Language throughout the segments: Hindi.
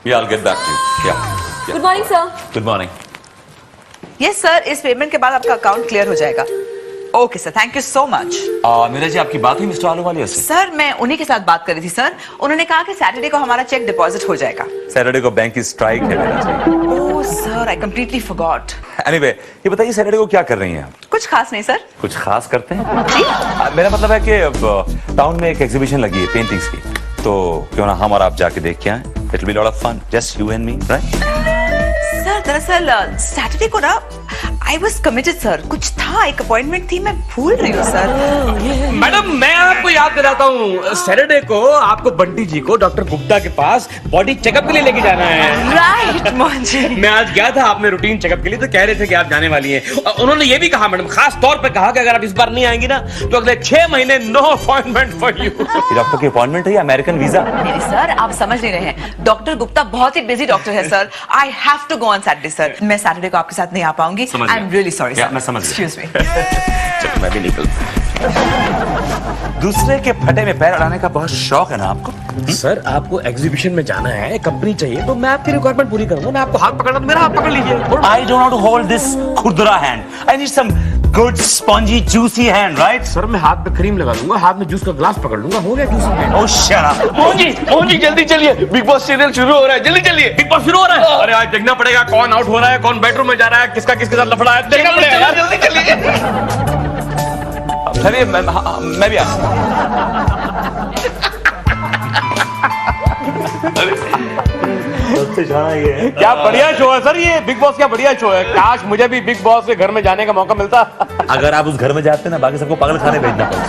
Yeah, I'll get back to you. Yeah. Good morning sir. Good morning. Yes sir, इस पेमेंट के बाद आपका अकाउंट क्लियर हो जाएगा। Okay sir, thank you so much. Meera ji, आपकी बात हुई मिस्टर आलूवालिया से? सर मैं उन्हीं के साथ बात कर रही थी सर। उन्होंने कहा कि सैटरडे को हमारा चेक डिपॉजिट हो जाएगा। सैटरडे को बैंक की स्ट्राइक है Meera ji. Oh sir, I completely forgot. Anyway, ये बताइए सैटरडे को क्या कर रही हैं आप? कुछ खास नहीं सर। कुछ खास करते हैं? जी मेरा मतलब है कि टाउन में एक एग्जीबिशन लगी है पेंटिंग्स की, तो क्यों ना हम और आप जाके देख के आए? It will be lot of fun, just you and me, right? Sir दरअसल सैटरडे को ना आई वॉज कमिटेड सर, कुछ था, एक अपॉइंटमेंट थी, मैं भूल रही हूँ सर। मैडम मैं आपको याद दिलाता हूँ, सैटरडे को आपको बंटी जी को डॉक्टर गुप्ता के पास बॉडी चेकअप के लिए लेके जाना है। राइट मोहन जी। मैं आज गया था आपने रूटीन चेकअप के लिए, तो कह रहे थे कि आप जाने वाली हैं। और उन्होंने ये भी कहा मैडम, खास तौर पे कहा कि अगर आप इस बार नहीं आएंगी ना तो अगले 6 महीने no appointment for you. Doctor की अपॉइंटमेंट है या अमेरिकन वीजा? नहीं सर, आप समझ नहीं रहे हैं, डॉक्टर गुप्ता बहुत ही बिजी डॉक्टर है sir. I have to go on Saturday sir. मैं सैटरडे को आपके साथ नहीं आ पाऊंगी। I am really sorry sir. मैं समझ गया। Excuse me. मैं भी निकल। दूसरे के फटे में पैर अड़ाने का बहुत शौक है ना आपको? सर आपको एग्जीबिशन में जाना है, कंपनी चाहिए, तो मैं आपकी रिक्वायरमेंट पूरी करूंगा। मैं आपको हाथ पकड़ना तो मेरा हाथ पकड़ लीजिए। I don't know to hold this खुरदरा hand. I need some good spongy juicy hand, right? Sir मैं हाथ पे क्रीम लगा दूंगा, हाथ में जूस का ग्लास पकड़ लूंगा, हो गया जूस में। Oh shut up. Mohan ji जल्दी चलिए, बिग बॉस सीरियल शुरू हो रहा है, जल्दी चलिए। बिग बॉस शुरू हो रहा है? अरे आज देखना पड़ेगा कौन आउट हो रहा है, कौन बेडरूम में जा रहा है, किसका किसके साथ लफड़ा है, देखना पड़ेगा यार। जल्दी चलिए। चलिए मैं भी आता हूँ। क्या बढ़िया शो है सर ये, बिग बॉस क्या बढ़िया शो है। काश मुझे भी बिग बॉस के घर में जाने का मौका मिलता। अगर आप उस घर में जाते ना, बाकी सबको पागल खाने भेजना पड़ता।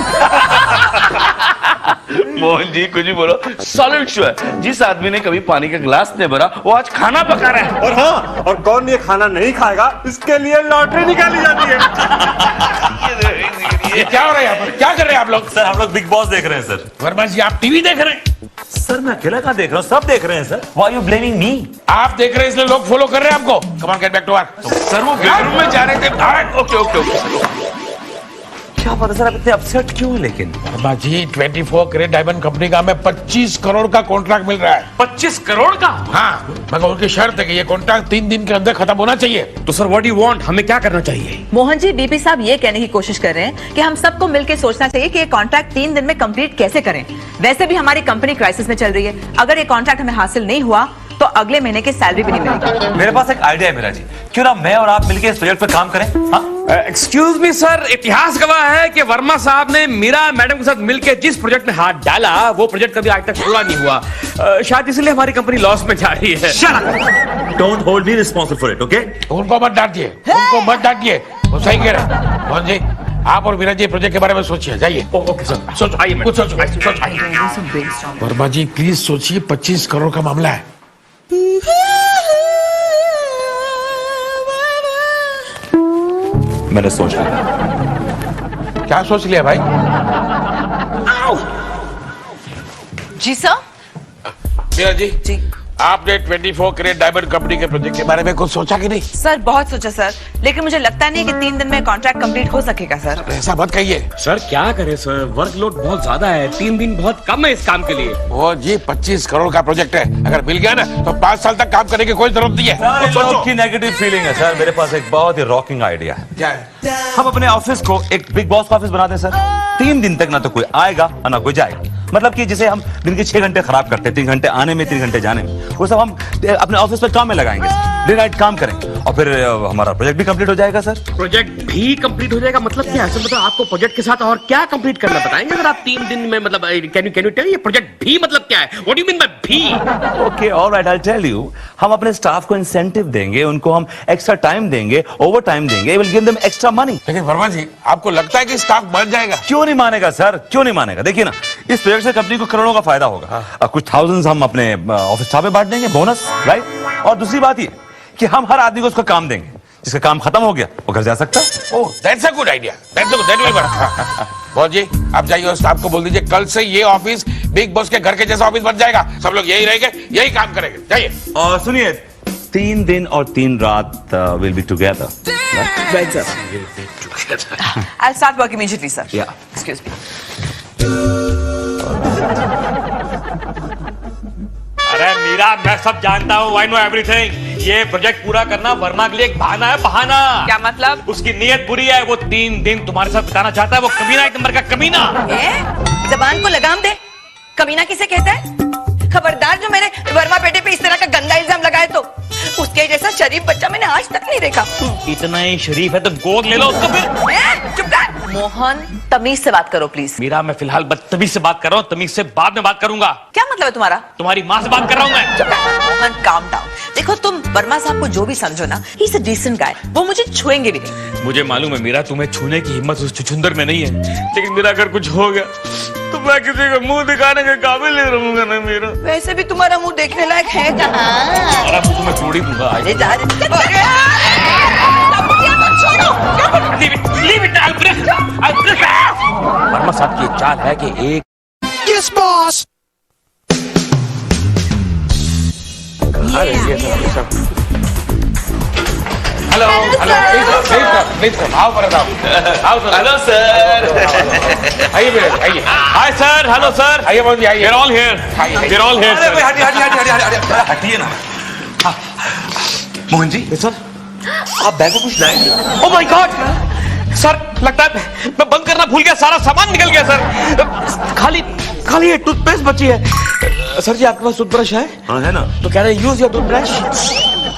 मोहन जी कुछ भी बोलो, सॉलिड शो है। जिस आदमी ने कभी पानी का गिलास नहीं भरा वो आज खाना पका रहा है। और हाँ, और कौन ये खाना नहीं खाएगा इसके लिए लॉटरी निकाली जाती है। ये क्या हो रहा है यहाँ पर, क्या कर रहे हैं आप लोग? सर हम लोग बिग बॉस देख रहे हैं सर। वर्मा जी आप टीवी देख रहे हैं? सर मैं अकेला कहाँ देख रहा हूँ, सब देख रहे हैं sir. Why are you blaming me? आप देख रहे हैं इसलिए लोग फॉलो कर रहे हैं आपको। Come on get back to work. Sir वो बेडरूम में जा रहे थे। Okay okay okay. क्या पता सर, आप इतने अपसेट क्यों हैं लेकिन? Verma ji 24 carat diamond company का हमें 25 करोड़ का कॉन्ट्रैक्ट मिल रहा है। 25 करोड़ का? हाँ, मगर उनकी शर्त है कि ये कॉन्ट्रैक्ट 3 दिन के अंदर खत्म होना चाहिए। तो सर व्हाट यू वांट, हमें क्या करना चाहिए? मोहन जी, बीपी साहब ये कहने की कोशिश कर रहे हैं कि हम सबको मिलकर सोचना चाहिए कि ये कॉन्ट्रैक्ट 3 दिन में कंप्लीट कैसे करें। वैसे भी हमारी कंपनी क्राइसिस में चल रही है। अगर ये कॉन्ट्रैक्ट हमें हासिल नहीं हुआ तो अगले महीने की सैलरी भी नहीं मिलेगी। मेरे पास एक आइडिया है मीरा जी, क्यों ना मैं और आप मिलकर इस प्रोजेक्ट पे काम करें? हाँ? एक्सक्यूज मी सर, इतिहास गवाह है कि वर्मा साहब ने मीरा मैडम के साथ मिलकर जिस प्रोजेक्ट में हाथ डाला वो प्रोजेक्ट कभी आज तक पूरा नहीं हुआ। शायद इसलिए हमारी कंपनी लॉस में जा रही है। Shut up! Don't hold me responsible for it, okay? उनको मत डांटिए, उनको मत डांटिए, वो सही कह रहे हैं। मोहन जी आप और मीरा जी प्रोजेक्ट के बारे में सोचिए, जाइए। ओके सर, सोचो, आइए कुछ सोचो। वर्मा जी प्लीज सोचिए, 25 करोड़ का मामला है। मैंने सोच लिया। क्या सोच लिया भाई? जी सर। मीरा जी जी आपने 24 कैरेट डायमंड कंपनी के प्रोजेक्ट के बारे में कुछ सोचा कि नहीं? सर बहुत सोचा सर, लेकिन मुझे लगता नहीं कि 3 दिन में कॉन्ट्रैक्ट कंप्लीट हो सकेगा सर। ऐसा मत कहिए सर क्या करें सर, वर्कलोड बहुत ज्यादा है, 3 दिन बहुत कम है इस काम के लिए। वो जी 25 करोड़ का प्रोजेक्ट है, अगर मिल गया ना तो 5 साल तक काम करने की कोई जरूरत नहीं है। लोग की नेगेटिव फीलिंग है सर। मेरे पास एक बहुत ही रॉकिंग आइडिया है। क्या है? हम अपने ऑफिस को एक बिग बॉस का ऑफिस बना दें सर। 3 दिन तक ना तो कोई आएगा और ना कोई जाएगा। मतलब कि जिसे हम दिन के 6 घंटे खराब करते हैं, 3 घंटे आने में 3 घंटे जाने में, वो सब हम अपने ऑफिस पे काम में लगाएंगे, डे नाइट काम करेंगे और फिर हमारा प्रोजेक्ट भी कंप्लीट हो जाएगा सर। प्रोजेक्ट भी कंप्लीट हो जाएगा मतलब क्या है सर? मतलब आपको प्रोजेक्ट के साथ और क्या कंप्लीट करना बताएंगे अगर आप 3 दिन में, मतलब कैन यू टेल ये प्रोजेक्ट भी मतलब क्या है? What do you mean by भी? Okay alright, I tell you. हम अपने स्टाफ को इंसेंटिव देंगे, उनको हम एक्स्ट्रा टाइम देंगे, ओवर टाइम देंगे, will give them extra money. लेकिन वर्मा जी आपको लगता है कि स्टाफ बढ़ जाएगा? क्यों नहीं मानेगा सर, क्यों नहीं मानेगा? देखिए ना, इस प्रोजेक्ट से कंपनी को करोड़ों का फायदा होगा। कुछ थाउजेंड्स हम अपने ऑफिस स्टाफ में बांट देंगे, बोनस, राइट? और दूसरी बात ये कि हम हर आदमी को उसका काम देंगे, जिसका काम खत्म हो गया वो घर जा सकता है। Oh that's a good idea, that will work. बहुत जी आप जाइए और स्टाफ को बोल दीजिए कल से ये ऑफिस बिग बॉस के घर के जैसा ऑफिस बन जाएगा। सब लोग यही रहेंगे, यही काम करेंगे। जाइए। और सुनिए, 3 दिन और 3 रात will be together. Right sir. I will start work immediately sir. Yeah. Excuse me. अरे मीरा, मैं सब जानता हूँ, आई नो एवरीथिंग। ये प्रोजेक्ट पूरा करना वर्मा के लिए एक बहाना है, बहाना। क्या मतलब? उसकी नीयत बुरी है, वो 3 दिन तुम्हारे साथ बिताना चाहता है, वो कमीना, एक नंबर का कमीना। जबान को लगाम दे। कमीना किसे कहता है? खबरदार, जो मैंने वर्मा बेटे पे इस तरह का गंदा इल्जाम लगाए तो उसके जैसा शरीफ बच्चा मैंने आज तक नहीं देखा। इतना ही शरीफ है तो गोद ले लो उसको फिर। चुप कर। मोहन, तमीज से बात करो प्लीज। मीरा, मैं फिलहाल बदतमीज से बात कर रहा हूँ, तमीज से बाद में बात करूंगा। क्या मतलब है तुम्हारा? तुम्हारी माँ से बात कर रहा हूँ मैं। चुप कर। Mohan, calm down. देखो, तुम वर्मा साहब को जो भी समझो ना, he is a decent guy, वो मुझे छुएंगे भी नहीं। मुझे मालूम है मीरा, तुम्हें छूने की हिम्मत उस छुछुंदर में नहीं है, लेकिन मेरा अगर कुछ हो गया तो मैं किसी को मुंह दिखाने के काबिल नहीं रहूंगा ना मीरा। वैसे भी तुम्हारा मुंह देखने लायक है कहाँ? और अब तुम्हें छोड़ ही दूंगा। अरे जा रे। वर्मा साहब की चाल है कि एक हेलो प्लीज आओ पर आओ सर। Hello sir. आइए मेरे, आइए। Hi sir, hello sir. आइए मोहन जी, आइए। We're all here. We're all here, sir. हटिए ना। मोहन जी, सर, आप बैग में कुछ लाएंगे? ओह माय गॉड सर, लगता है मैं बंद करना भूल गया, सारा सामान निकल गया सर। खाली ये टूथपेस्ट बची है। सर जी, आपके पास टूथब्रश है? हाँ, है ना। तो कह रहे हैं यूज योर टूथब्रश।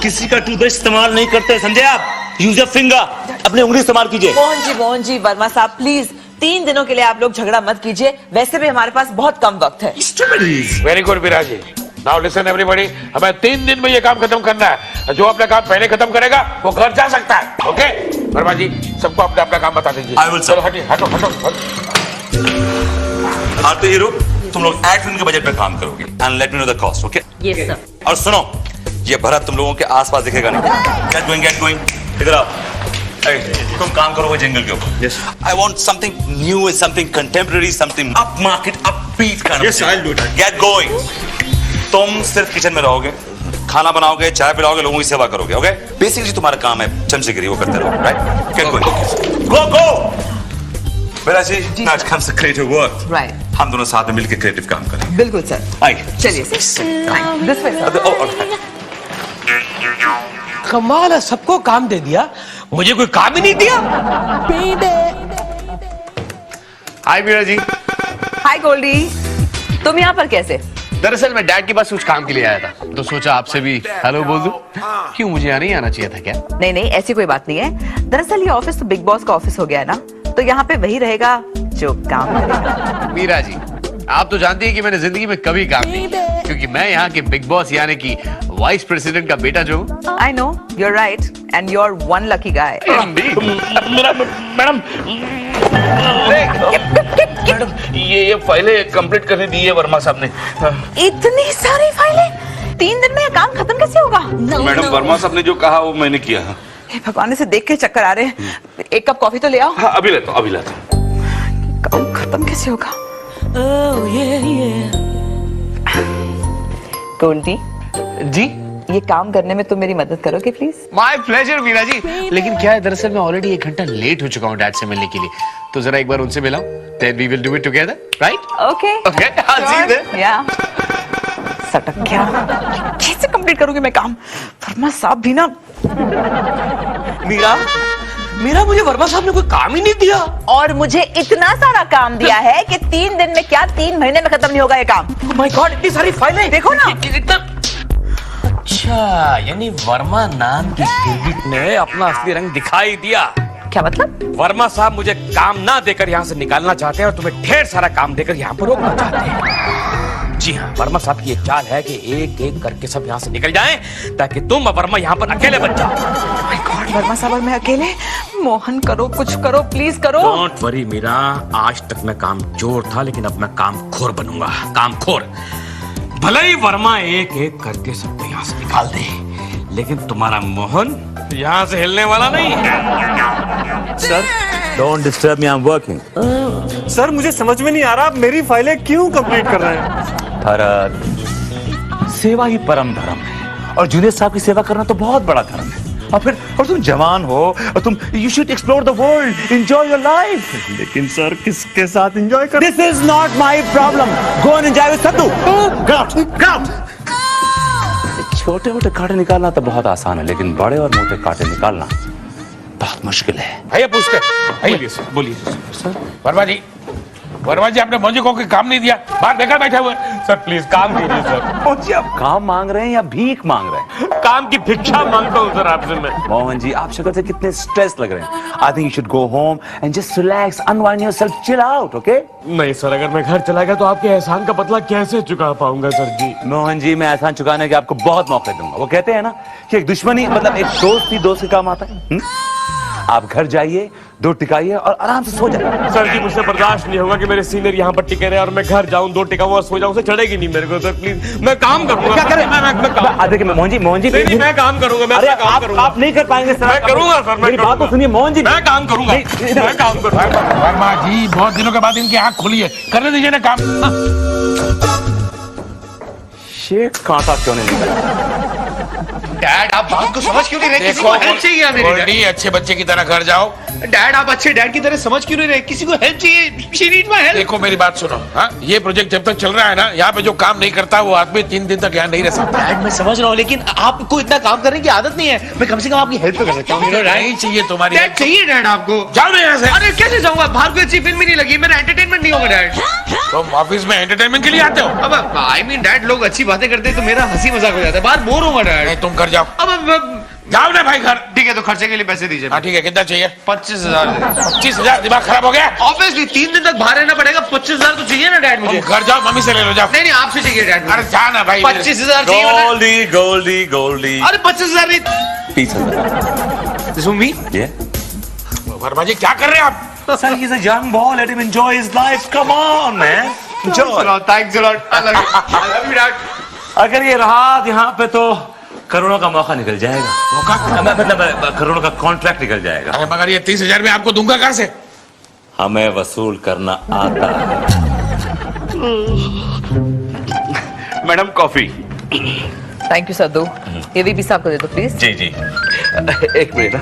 किसी का टूथब्रश इस्तेमाल नहीं करते, समझे आप? यूज योर फिंगर, अपनी उंगली इस्तेमाल कीजिए। मोहन जी, वर्मा साहब प्लीज 3 दिनों के लिए आप लोग झगड़ा मत कीजिए, वैसे भी हमारे पास बहुत कम वक्त है। वेरी गुड विराज जी। नाउ लिसन एवरीबॉडी, हमें 3 दिन में ये काम खत्म करना है। जो अपना काम पहले खत्म करेगा वो घर जा सकता है। ओके वर्मा जी, सबको अपना अपना काम बता दीजिए। I will, sir. चलो हटिए, हटो। तो हीरो, तुम लोग 8 फिल्म के बजट पे काम करोगे and let me know the cost, okay? Yes sir. और सुनो, ये भरत तुम लोगों के आसपास दिखेगा नहीं। Get going. इधर आओ। तुम काम करोगे जंगल के ऊपर। Yes. I want something new, something contemporary, something upmarket, upbeat kind of Yes, thing. I'll do that. Get going. तुम सिर्फ किचन में रहोगे, खाना बनाओगे, चाय पिलाओगे, लोगों की सेवा करोगे, ओके? बेसिकली तुम्हारा काम है चमचेगिरी, वो करते रहो, right? Get going. Go. Bela ji, now it comes to creative work. Right, हम दोनों साथ में मिलकर क्रिएटिव काम करेंगे। बिल्कुल सर। आइए। चलिए सर, दिस वे सर। कमाल है, सबको काम दे दिया, मुझे कोई काम ही नहीं दिया। हाय मीरा जी। हाय गोल्डी, तुम यहाँ पर कैसे? दरअसल मैं डैड के पास कुछ काम के लिए आया था, तो सोचा आपसे भी हेलो बोल दूं। क्यों, मुझे यहाँ नहीं आना चाहिए था क्या? नहीं, ऐसी कोई बात नहीं है। दरअसल ये ऑफिस तो बिग बॉस का ऑफिस हो गया है ना, तो यहाँ पे वही रहेगा जो काम करेगा। मीरा जी, आप तो जानती हैं कि मैंने जिंदगी में कभी काम नहीं किया, क्योंकि मैं यहाँ के बिग बॉस यानी कि वाइस प्रेसिडेंट का बेटा जो हूँ। I know, you're right, and you're one lucky guy. Madam, ये फाइलें कंप्लीट करने दी है वर्मा साहब ने। इतनी सारी फाइलें 3 दिन में ये काम खत्म कैसे होगा? मैडम, वर्मा साहब ने जो कहा वो मैंने किया। हे भगवान, इसे देख के चक्कर आ रहे हैं। 1 कप कॉफी तो ले आओ। हाँ, अभी लेता हूँ। काम खत्म कैसे होगा? गोल्डी जी, ये काम करने में तुम मेरी मदद करोगे please? My pleasure Meera ji. लेकिन क्या है, दरअसल मैं ऑलरेडी 1 घंटा लेट हो चुका हूँ डैड से मिलने के लिए, तो जरा एक बार उनसे मिलाऊं, then we will do it together, right? Okay okay, I'll see you there. या सटक क्या, कैसे कंप्लीट करूंगी मैं काम? वर्मा साहब भी ना। मीरा, मुझे वर्मा साहब ने कोई काम ही नहीं दिया। और मुझे इतना सारा काम दिया है कि 3 दिन में क्या 3 महीने में खत्म नहीं होगा ये काम। ओह माय गॉड, इतनी सारी फाइलें देखो ना। अच्छा, यानी वर्मा नाम की गिरगिट ने अपना असली रंग दिखाई दिया। क्या मतलब? वर्मा साहब मुझे काम ना देकर यहाँ से निकालना चाहते हैं और तुम्हें ढेर सारा काम देकर यहाँ पर रोकना चाहते हैं। जी हाँ, वर्मा साहब की ये चाल है कि एक एक करके सब यहाँ से निकल जाएं, ताकि तुम और वर्मा यहाँ पर अकेले बच जाओ। Oh my God, वर्मा साहब और मैं अकेले? मोहन, करो, कुछ करो, प्लीज करो। डोंट वरी मीरा, आज तक मैं काम चोर था, लेकिन अब मैं काम खोर बनूंगा। काम खोर। भले ही वर्मा एक एक करके सबको यहाँ से निकाल दे, लेकिन तुम्हारा मोहन यहाँ से हिलने वाला नहीं है। Sir, don't disturb me, I am working. Sir, मुझे समझ में नहीं आ रहा आप मेरी फाइलें क्यों कंप्लीट कर रहे हैं? भरत, सेवा ही परम धर्म है, और जूनियर साहब की सेवा करना तो बहुत बड़ा धर्म है। और तुम जवान हो, और तुम you should explore the world, enjoy your life. लेकिन सर, किसके साथ एंजॉय कर? This is not my problem. Go and enjoy with Saddu. Get out. छोटे मोटे कांटे निकालना तो बहुत आसान है, लेकिन बड़े और मोटे कांटे निकालना बहुत मुश्किल है। भैया पूछते बोलिए सर, बोलिए सर। वर्मा जी आपने मोजी को कोई काम नहीं दिया, बाहर बेकार बैठे हुए। सर प्लीज काम कीजिए सर। मोहन जी आप काम मांग रहे हैं या भीख मांग रहे हैं? काम की भिक्षा मांगता हूँ सर आपसे मैं। मोहन जी आप शक्ल से कितने स्ट्रेस लग रहे हैं। आई think you should go home and just relax, unwind yourself, chill out, okay? नहीं सर, अगर मैं घर चला गया तो आपके एहसान का बदला कैसे चुका पाऊंगा सर जी? मोहन जी मैं एहसान चुकाने के आपको बहुत मौके दूंगा। वो कहते हैं ना कि एक दुश्मनी मतलब एक दोस्त ही दोस्त के काम आता है। आप घर जाइए, दो टिकाइए और आराम से सो जाइए। सर जी मुझसे बर्दाश्त नहीं होगा कि मेरे सीनियर यहाँ पर टिके रहे और मैं घर जाऊँ, दो टिका हुआ सो जाऊँ, उसे चढ़ेगी नहीं मेरे को। सर प्लीज मैं काम करूंगा। क्या करें? मैं काम। देखिए मोहन जी नहीं, मैं काम करूंगा। मैं अरे काम करूंगा। आप नहीं कर पाएंगे सर। मैं करूंगा सर, मेरी बात तो सुनिए मोहन जी। मैं काम करूंगा। मैं काम करूंगा। वर्मा जी बहुत दिनों के बाद इनकी आंख खुली है, करने दीजिए ना काम। शेख कांटा क्यों नहीं निकला? डैड आप बात को समझ क्यों नहीं रहे? किसी देखो को हेल्प चाहिए मेरी डैड। गोल्डी, अच्छे बच्चे की तरह घर जाओ। डैड आप अच्छे डैड की तरह समझ क्यों नहीं रहे? किसी को हेल्प चाहिए, शी नीड माय हेल्प। देखो मेरी बात सुनो, हाँ ये प्रोजेक्ट जब तक चल रहा है ना, यहाँ पे जो काम नहीं करता वो आदमी 3 दिन तक यहाँ नहीं रह सकता। डैड मैं समझ रहा हूँ, लेकिन आपको इतना काम करने की आदत नहीं है। मैं कम से कम आपकी हेल्प तो कर सकता हूँ। नहीं चाहिए तुम्हारी डैड चाहिए डैड आपको। जाओ ना यहाँ से। अरे कैसे जाऊंगा? बाहर कोई अच्छी फिल्म ही नहीं लगी, मेरा एंटरटेनमेंट नहीं होगा डैड। तुम ऑफिस में एंटरटेनमेंट के लिए आते हो? अब आई मीन डैड लोग अच्छी बातें करते हैं तो मेरा हंसी मजाक हो जाता है, बाहर बोर होगा डैड। नहीं तुम घर जाओ। अब जाओ ना भाई घर। ठीक है तो खर्चे के लिए पैसे दीजिए। हाँ ठीक है, कितना चाहिए? 25,000। 25,000? दिमाग खराब हो गया? ऑब्वियसली 3 दिन तक बाहर रहना पड़ेगा, 25,000 तो चाहिए ना डैड मुझे। तुम घर जाओ, मम्मी से ले लो, जाओ। नहीं नहीं आपसे चाहिए डैड। अरे जा ना भाई। 25,000 चाहिए वरना- गोल्डी गोल्डी गोल्डी। अरे 25,000 नहीं। 30,000। This for me? ये वर्मा जी क्या कर रहे हैं आप? Sir, he's a young boy. Let him enjoy his life. Come on, man. Enjoy. Thanks a lot. I love you. I love you, Dad. अगर ये रहा यहाँ पे तो करोड़ों का मौका निकल जाएगा। मौका? मतलब करोड़ों का कॉन्ट्रैक्ट निकल जाएगा। अरे मगर ये 30,000 में आपको दूंगा कहाँ से? हमें वसूल करना आता है। Madam coffee. Thank you Saddu. ये वीपी साहब को दे दो प्लीज। जी जी। एक मिनट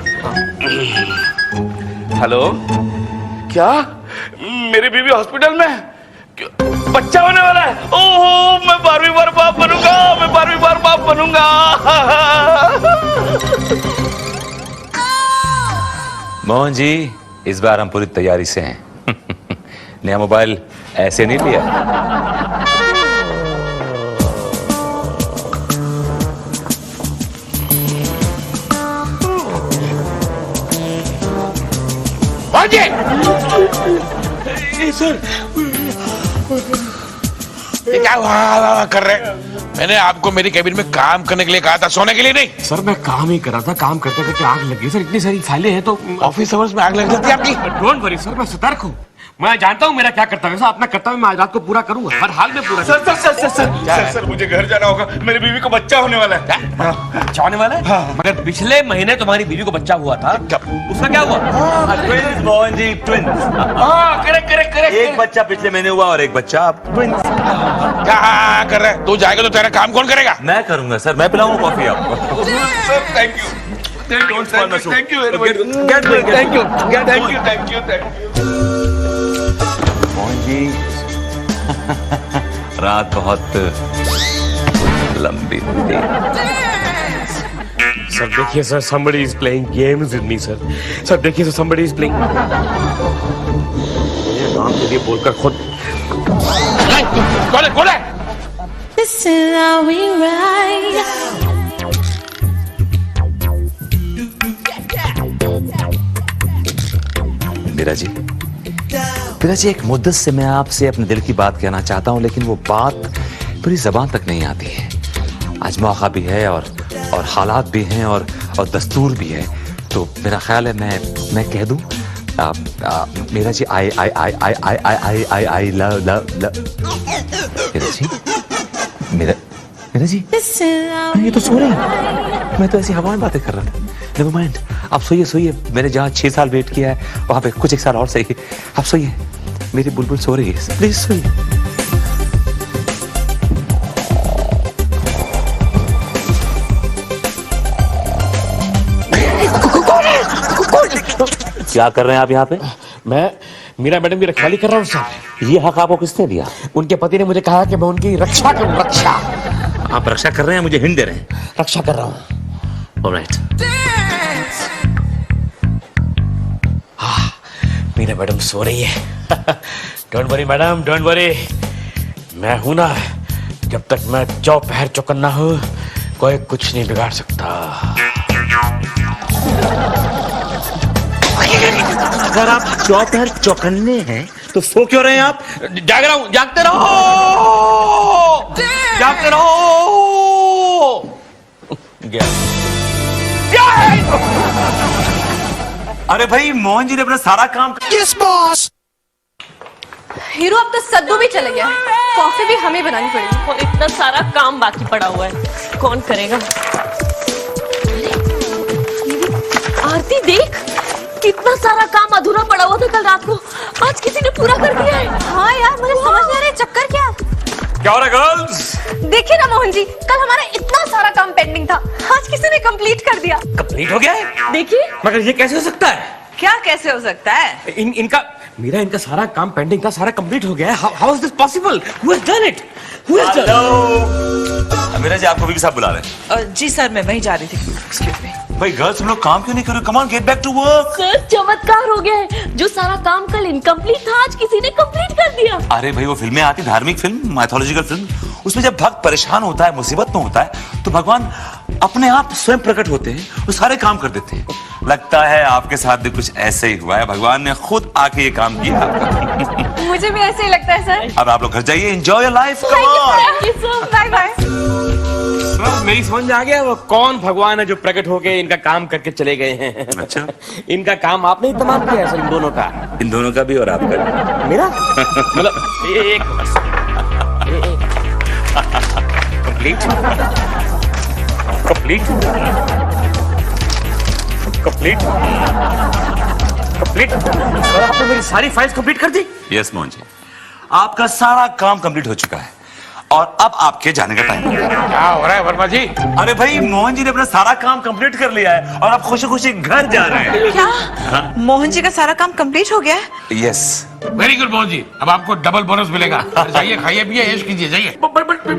हेलो, क्या मेरी बीवी हॉस्पिटल में? बच्चा होने वाला है? ओहो मैं 12वीं बार बाप बनूंगा, मैं 12वीं बार बाप बनूंगा। मोहन जी इस बार हम पूरी तैयारी से हैं। नया मोबाइल ऐसे नहीं लिया। सर ये क्या कर रहे हैं? मैंने आपको मेरी कैबिन में काम करने के लिए कहा था, सोने के लिए नहीं। सर मैं काम ही कर रहा था, काम करते करते आग लगी सर। इतनी सारी फाइलें हैं तो ऑफिस आवर्स में आग लग जाती है आपकी। डोंट वरी सर, मैं सतर्क हूँ। मैं जानता हूँ मेरा क्या कर्तव्य है सर। अपना कर्तव्य मैं आज रात को पूरा करूंगा, हर हाल में पूरा sir sir sir sir sir sir मुझे घर जाना होगा, मेरी बीवी को बच्चा होने वाला है। अच्छा होने वाला है। मगर पिछले महीने तुम्हारी बीवी को बच्चा हुआ था, उसका क्या हुआ? Twins Mohan ji, twins. Correct correct correct. एक बच्चा पिछले महीने हुआ और एक बच्चा अब ट्विंस। क्या कर रहे हैं? तू जाएगा तो तेरा काम कौन करेगा? मैं करूंगा सर, मैं पिलाऊंगा कॉफी आपको। Sir thank you. Don't spoil my soup. Thank you very much. Get going, get Thank you. going. Thank you. Thank you. Thank you. Mohan ji रात बहुत लंबी थी। सर देखिए sir, somebody is playing games with me sir. Sir देखिए सर, somebody is playing। ये काम के लिए बोलकर खुद। कौन है? This is how we ride. Meera ji एक मुद्दत से मैं आपसे अपने दिल की बात कहना चाहता हूँ, लेकिन वो बात पूरी जबान तक नहीं आती है। आज मौका भी है और हालात भी हैं और दस्तूर भी है, तो मेरा ख्याल है मैं कह दूं Meera ji I love Meera ji This is how ये तो सो रहे हैं। मैं तो ऐसी हवा में बातें कर रहा था। नेवर माइंड, आप सोइए सोइए। मैंने जहाँ 6 साल वेट किया है वहां पे कुछ 1 साल और सही। आप सोइए, मेरी बुलबुल सो रही है, प्लीज सोइए। क्या कर रहे हैं आप यहाँ पे? मैं मीरा मैडम की रखवाली कर रहा हूँ सर। ये हक आपको किसने दिया? उनके पति ने मुझे कहा कि मैं उनकी रक्षा करूँ, रक्षा। आप रक्षा कर रहे हैं, मुझे हिंट दे रहे हैं। रक्षा कर रहा हूँ। ऑलराइट। मीरा मैडम सो रही है। Don't worry madam, don't worry, मैं हूं ना। जब तक मैं चौपहर चौकन्ना हूं, कोई कुछ नहीं बिगाड़ सकता। अगर आप चौपहर चौकन्ने हैं तो सो क्यों रहे हैं आप? जाग रहा हूं, जागते रहो, जागते रहो। गया। अरे भाई, मोहन जी ने अपना सारा काम हीरो अब तो सद्दू भी चले गया, कॉफी भी हमें बनानी पड़ेगी और इतना सारा काम बाकी पड़ा हुआ है, कौन करेगा? आरती देख, कितना सारा काम अधूरा पड़ा हुआ था कल रात को, आज किसी ने पूरा कर दिया है। हाँ यार, मुझे समझ नहीं आ रहा है चक्कर क्या। क्या हो रहा है गर्ल्स? देखिए ना मोहन जी, कल हमारा इतना सारा काम पेंडिंग था, आज किसी ने कंप्लीट कर दिया। कंप्लीट हो गया है? देखिए। मगर ये कैसे हो सकता है? क्या कैसे हो सकता है? इनका मीरा, इनका सारा काम पेंडिंग था, सारा कंप्लीट हो गया है। How is this possible? Who has done it? Who has done? Hello Meera ji, आपको भी साहब बुला रहे हैं। जी सर, मैं वहीं जा रही थी। Excuse me. भाई गर्ल्स, हम लोग काम क्यों नहीं कर रहे? Come on, get back to work. Sir, चमत्कार हो गया है, जो सारा काम कल इनकम्प्लीट था, आज किसी ने कंप्लीट कर दिया। अरे भाई, वो फिल्में आती, धार्मिक फिल्म, माइथोलॉजिकल फिल्म, उसमें जब भक्त परेशान होता है, मुसीबत में होता है, तो भगवान अपने आप स्वयं प्रकट होते हैं, वो सारे काम कर देते हैं। लगता है आपके साथ भी कुछ ऐसे ही हुआ है, भगवान ने खुद आके ये काम किया। मुझे भी ऐसे ही लगता है सर। अब आप लोग घर जाइए, enjoy your life, come on. Thank you sir, bye bye. मेरी समझ में आ गया, वो कौन भगवान है जो प्रकट होके इनका काम करके चले गए हैं। अच्छा, इनका काम आपने ही तमाम किया है सर, इन दोनों का। इन दोनों का भी और आपका। मेरा मतलब एक कंप्लीट कंप्लीट कंप्लीट कंप्लीट। और आपने मेरी सारी फाइल्स कंप्लीट कर दी? यस मोहन जी, आपका सारा काम कंप्लीट हो चुका है और अब आपके जाने का टाइम है। क्या हो रहा है वर्मा जी? अरे भाई, मोहन जी ने अपना सारा काम कंप्लीट कर लिया है और आप खुशी खुशी घर जा रहे हैं। क्या मोहन जी का सारा काम कंप्लीट हो गया है? Yes. Very good Mohan ji, अब आपको डबल बोनस मिलेगा। जाइए, खाइए पिए, ऐश कीजिए, जाइए।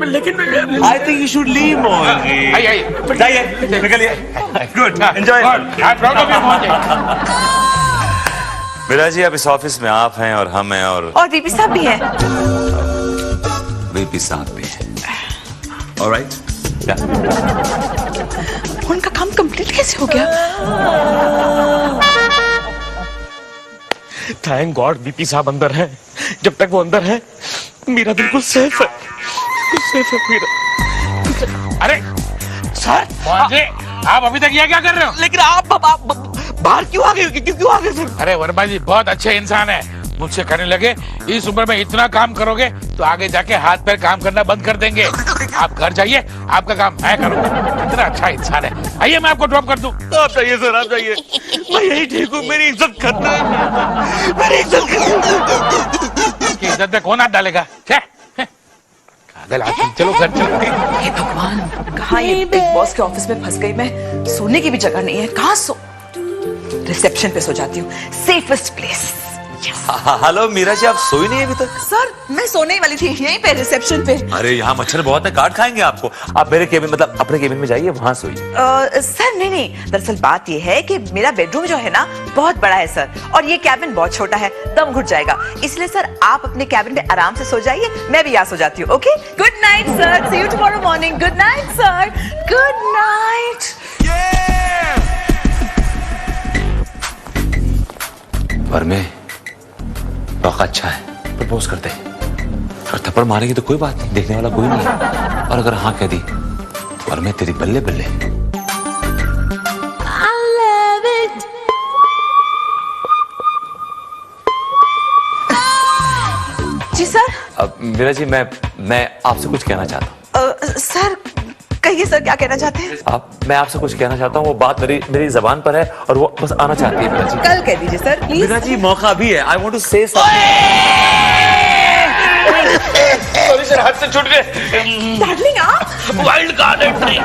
लेकिन I think you should leave Mohan ji. आइए, आइए। जाइए, निकलिए। Good, enjoy. Proud of you Mohan ji. Meera ji, अब इस ऑफिस में आप हैं और हम हैं और वीपी साहब भी है। वीपी साहब भी हैं। ऑलराइट, क्या उनका काम कंप्लीट कैसे हो गया? थैंक गॉड बीपी साहब अंदर है। जब तक वो अंदर है, मेरा बिल्कुल सेफ है, सेफ है मेरा। अरे सर, मोहन जी, आप अभी तक ये क्या कर रहे हो? लेकिन आप बाहर क्यों आ गए? क्यों आ गए सर? अरे वर्मा जी बहुत अच्छे इंसान है, मुझसे कहने लगे इस उम्र में इतना काम करोगे तो आगे जाके हाथ पैर काम करना बंद कर देंगे। आप घर जाइए, आपका काम मैं करूँगा। इतना अच्छा इंसान है। आइए, मैं आपको ड्रॉप कर दूं। आप जाइए सर, आप जाइए। मैं यही ठीक हूँ, मेरी इज्जत करना है, मेरी इज्जत करना। इसकी इज्जत में कौन हाथ डालेगा? क्या पागल आदमी। चलो घर चलो। हे भगवान, कहाँ ये बिग बॉस के ऑफिस में फंस गई मैं। सोने की भी जगह नहीं है, कहाँ सो? रिसेप्शन पे सो जाती हूँ, सेफेस्ट प्लेस। हेलो मीरा जी, आप सोई नहीं है अभी तक? सर, मैं सोने ही वाली थी, यहीं पे रिसेप्शन पे। अरे यहाँ मच्छर बहुत है, काट खाएंगे आपको। आप मेरे केबिन, मतलब अपने केबिन में जाइए, वहां सोइए। सर नहीं, दरअसल बात ये है कि मेरा बेडरूम जो है ना बहुत बड़ा है सर, और ये कैबिन बहुत छोटा है, दम घुट जाएगा। इसलिए सर, आप अपने कैबिन में आराम से सो जाइए, मैं भी यहाँ सो जाती हूँ। Okay, good night sir, see you tomorrow morning. Good night sir, good night. वर्मे, मौका अच्छा है, प्रपोज करते हैं। अगर थप्पड़ मारेगी तो कोई बात नहीं, देखने वाला कोई नहीं है, और अगर हाँ कह दी तो वर्मे तेरी बल्ले बल्ले। I love it. जी सर। अब मीरा जी, मैं आपसे कुछ कहना चाहता हूँ। सर कहिए सर, क्या कहना चाहते हैं? मैं आपसे कुछ कहना चाहता हूँ, वो बात मेरी जबान पर है और वो बस आना चाहती है मीरा जी। कल कह दीजिए सर, प्लीज। मीरा जी, मौका भी है। आई वांट टू से सॉरी सर, हाथ से छूट गए। डार्लिंग, आप wild card entry.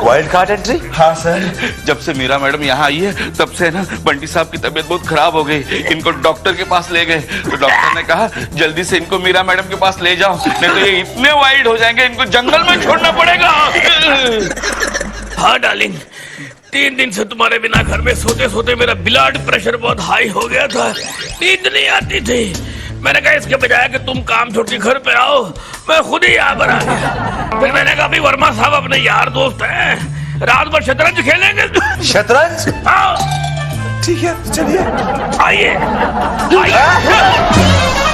Wild card entry? हाँ सर, जब से मीरा मैडम यहाँ आई है तब से ना बंटी साहब की तबीयत बहुत खराब हो गई। इनको डॉक्टर के पास ले गए तो डॉक्टर ने कहा जल्दी से इनको मीरा मैडम के पास ले जाओ, नहीं तो ये इतने वाइल्ड हो जाएंगे इनको जंगल में छोड़ना पड़ेगा। हाँ डार्लिंग, 3 दिन से तुम्हारे बिना घर में सोते सोते मेरा ब्लड प्रेशर बहुत हाई हो गया था, नींद नहीं आती थी। मैंने कहा इसके बजाय कि तुम काम छोड़ के घर पे आओ, मैं खुद ही यहाँ पर आ गया। फिर मैंने कहा भाई वर्मा साहब अपने यार दोस्त हैं, रात भर शतरंज खेलेंगे। शतरंज? हाँ ठीक है, चलिए। आइए आइए।